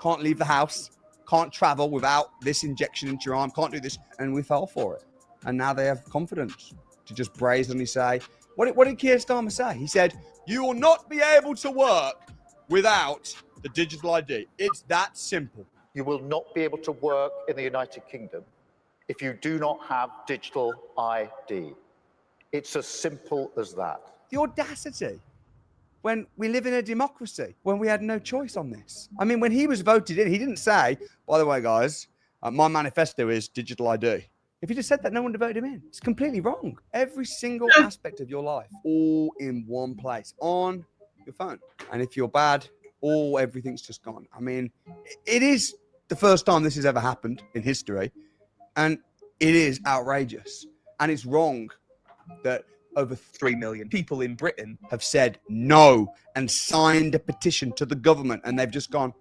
Can't leave the house. Can't travel without this injection into your arm. Can't do this. And we fell for it. And now they have confidence to just brazenly say, what did Keir Starmer say? He said, you will not be able to work without the digital ID. It's that simple. You will not be able to work in the United Kingdom if you do not have digital ID. It's as simple as that. The audacity. When we live in a democracy, when we had no choice on this. I mean, when he was voted in, he didn't say, by the way, guys, my manifesto is digital ID. If he just said that, no one would have voted him in. It's completely wrong. Every single aspect of your life, all in one place, on your phone. And if you're bad, everything's just gone. I mean, it is the first time this has ever happened in history. And it is outrageous. And it's wrong that over 3 million people in Britain have said no and signed a petition to the government. And they've just gone,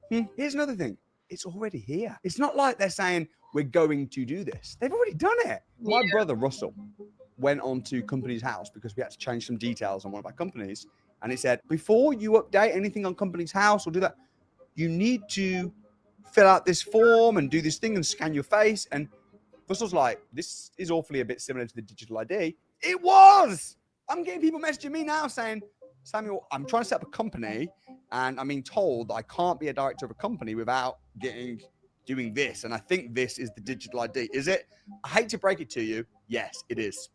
here's another thing. It's already here. It's not like they're saying we're going to do this. They've already done it. My brother, Russell, went on to Company's House because we had to change some details on one of our companies. And he said, before you update anything on Company's House or do that, you need to fill out this form and do this thing and scan your face. And Russell's like, this is awfully a bit similar to the digital ID. It was. I'm getting people messaging me now saying, Samuel, I'm trying to set up a company and I'm being told I can't be a director of a company without doing this. And I think this is the digital ID. Is it? I hate to break it to you. Yes, it is.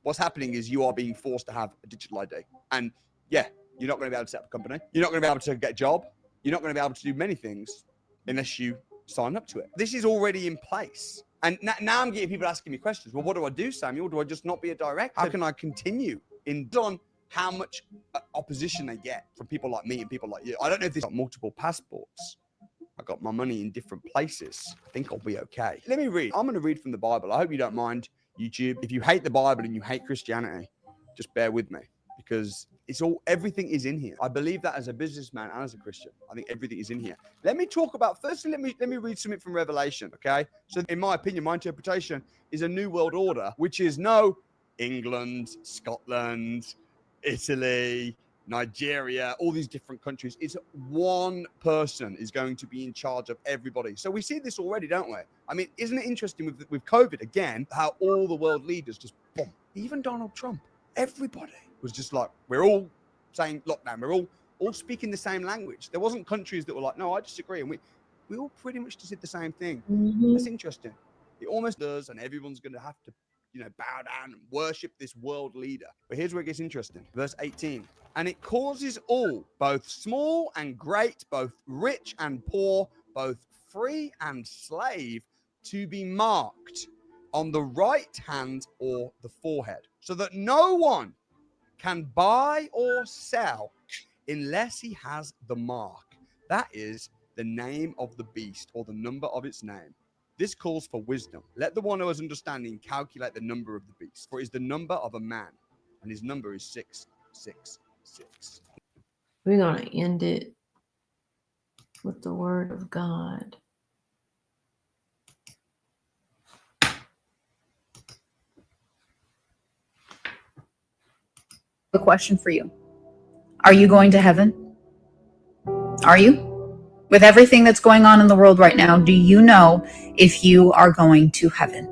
What's happening is you are being forced to have a digital ID. And yeah, you're not going to be able to set up a company. You're not going to be able to get a job. You're not going to be able to do many things unless you sign up to it. This is already in place. And now I'm getting people asking me questions. Well, what do I do, Samuel? Do I just not be a director? How can I continue on how much opposition they get from people like me and people like you? I don't know if they've got multiple passports. I got my money in different places. I think I'll be okay. Let me read. I'm going to read from the Bible. I hope you don't mind, YouTube. If you hate the Bible and you hate Christianity, just bear with me because everything is in here. I believe that as a businessman and as a Christian. I think everything is in here. Let me talk about, firstly, let me read something from Revelation, okay? So in my opinion, my interpretation is a new world order, which is no England, Scotland, Italy, Nigeria, all these different countries. It's one person is going to be in charge of everybody. So we see this already, don't we? I mean, isn't it interesting with COVID again, how all the world leaders just boom, even Donald Trump, everybody was just like, we're all saying lockdown. We're all speaking the same language. There wasn't countries that were like, no, I disagree. And we all pretty much just did the same thing. That's interesting. It almost does, and everyone's going to have to, bow down and worship this world leader. But here's where it gets interesting. Verse 18. And it causes all, both small and great, both rich and poor, both free and slave, to be marked on the right hand or the forehead, so that no one can buy or sell unless he has the mark. That is the name of the beast, or the number of its name. This calls for wisdom. Let the one who has understanding calculate the number of the beast, for it is the number of a man, and his number is 666. We're going to end it with the word of God. A question for you. Are you going to heaven? Are you? With everything that's going on in the world right now, do you know if you are going to heaven?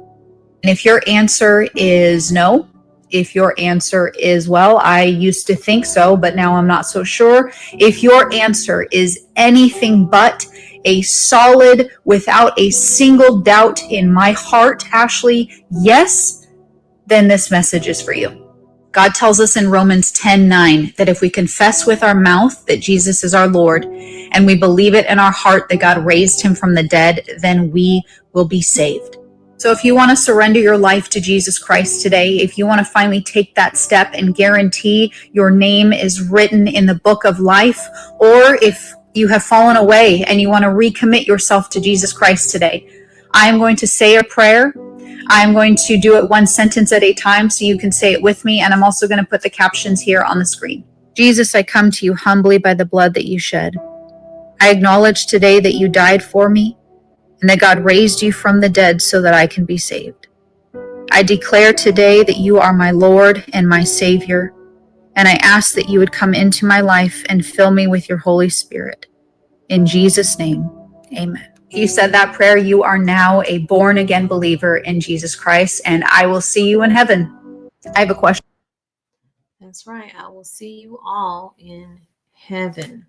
And if your answer is no, if your answer is, well, I used to think so, but now I'm not so sure. If your answer is anything but a solid, without a single doubt in my heart, Ashley, yes, then this message is for you. God tells us in Romans 10:9 that if we confess with our mouth that Jesus is our Lord and we believe it in our heart that God raised him from the dead, then we will be saved. So if you want to surrender your life to Jesus Christ today, if you want to finally take that step and guarantee your name is written in the book of life, or if you have fallen away and you want to recommit yourself to Jesus Christ today, I am going to say a prayer. I'm going to do it one sentence at a time so you can say it with me, and I'm also going to put the captions here on the screen. Jesus, I come to you humbly by the blood that you shed. I acknowledge today that you died for me and that God raised you from the dead so that I can be saved. I declare today that you are my Lord and my Savior, and I ask that you would come into my life and fill me with your Holy Spirit. In Jesus' name, amen. If you said that prayer, you are now a born-again believer in Jesus Christ, and I will see you in heaven. I have a question. That's right. I will see you all in heaven.